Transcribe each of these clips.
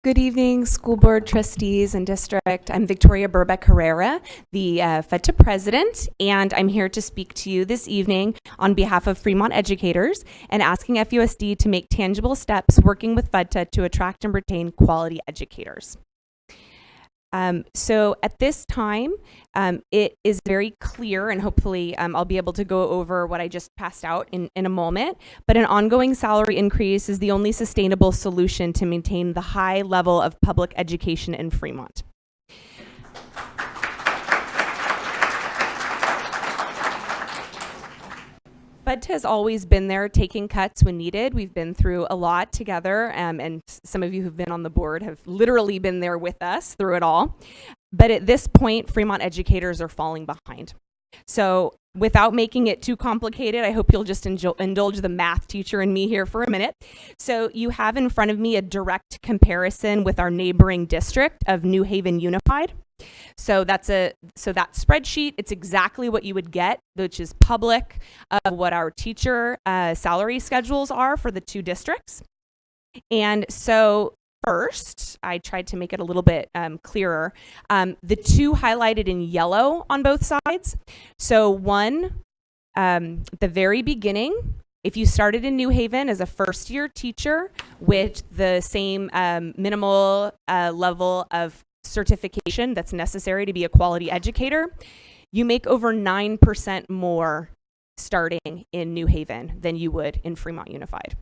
Good evening, school board trustees and district. I'm Victoria Burbeck Herrera, the FETA president, and I'm here to speak to you this evening on behalf of Fremont educators and asking FUSD to make tangible steps working with FETA to attract and retain quality educators. So at this time, it is very clear, and hopefully I'll be able to go over what I just passed out in a moment, but an ongoing salary increase is the only sustainable solution to maintain the high level of public education in Fremont. FETA has always been there taking cuts when needed. We've been through a lot together, and some of you who've been on the board have literally been there with us through it all. But at this point, Fremont educators are falling behind. So without making it too complicated, I hope you'll just indulge the math teacher in me here for a minute. So you have in front of me a direct comparison with our neighboring district of New Haven Unified. So that spreadsheet, it's exactly what you would get, which is public of what our teacher salary schedules are for the two districts. And so first, I tried to make it a little bit clearer. The two highlighted in yellow on both sides. So one, the very beginning, if you started in New Haven as a first-year teacher with the same minimal level of certification that's necessary to be a quality educator, you make over 9% more starting in New Haven than you would in Fremont Unified.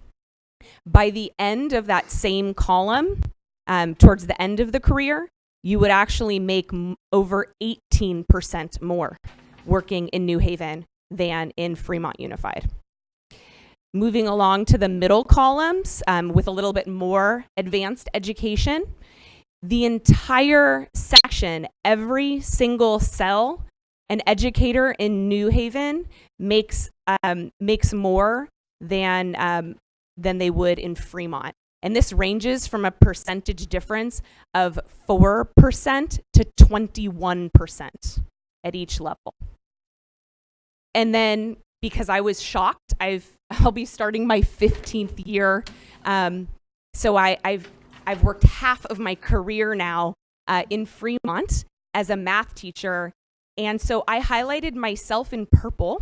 By the end of that same column, towards the end of the career, you would actually make over 18% more working in New Haven than in Fremont Unified. Moving along to the middle columns with a little bit more advanced education, the entire section, every single cell, an educator in New Haven makes more than they would in Fremont. And this ranges from a percentage difference of 4% to 21% at each level. And then, because I was shocked, I'll be starting my 15th year. So I've worked half of my career now in Fremont as a math teacher. And so I highlighted myself in purple.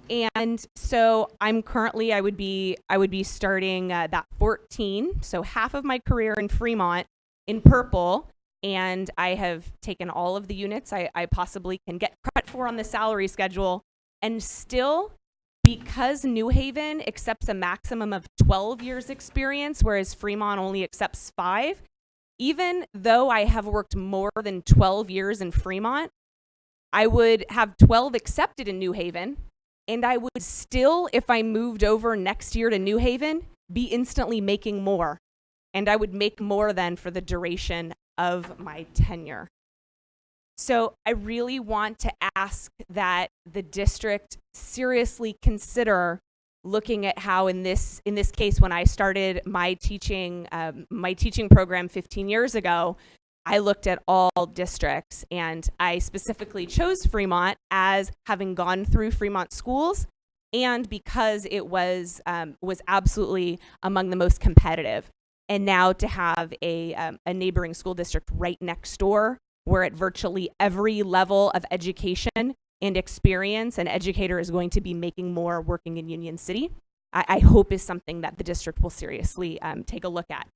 And so I'm currently, I would be starting that 14. So half of my career in Fremont in purple. And I have taken all of the units I possibly can get credit for on the salary schedule. And still, because New Haven accepts a maximum of 12 years experience, whereas Fremont only accepts 5, even though I have worked more than 12 years in Fremont, I would have 12 accepted in New Haven, and I would still, if I moved over next year to New Haven, be instantly making more. And I would make more than for the duration of my tenure. So I really want to ask that the district seriously consider looking at how in this case, when I started my teaching program 15 years ago, I looked at all districts, and I specifically chose Fremont as having gone through Fremont schools, and because it was absolutely among the most competitive. And now to have a neighboring school district right next door, where at virtually every level of education and experience, an educator is going to be making more working in Union City, I hope is something that the district will seriously take a look at.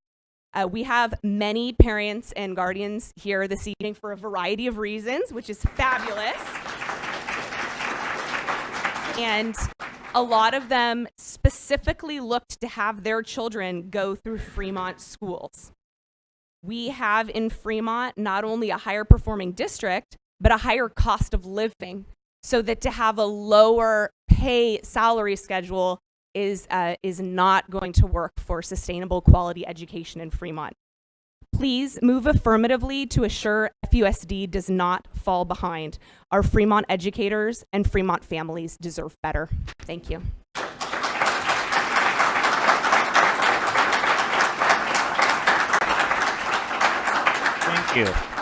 We have many parents and guardians here this evening for a variety of reasons, which is fabulous. And a lot of them specifically looked to have their children go through Fremont schools. We have in Fremont not only a higher performing district, but a higher cost of living, so that to have a lower pay salary schedule is not going to work for sustainable quality education in Fremont. Please move affirmatively to assure FUSD does not fall behind. Our Fremont educators and Fremont families deserve better. Thank you. Thank you.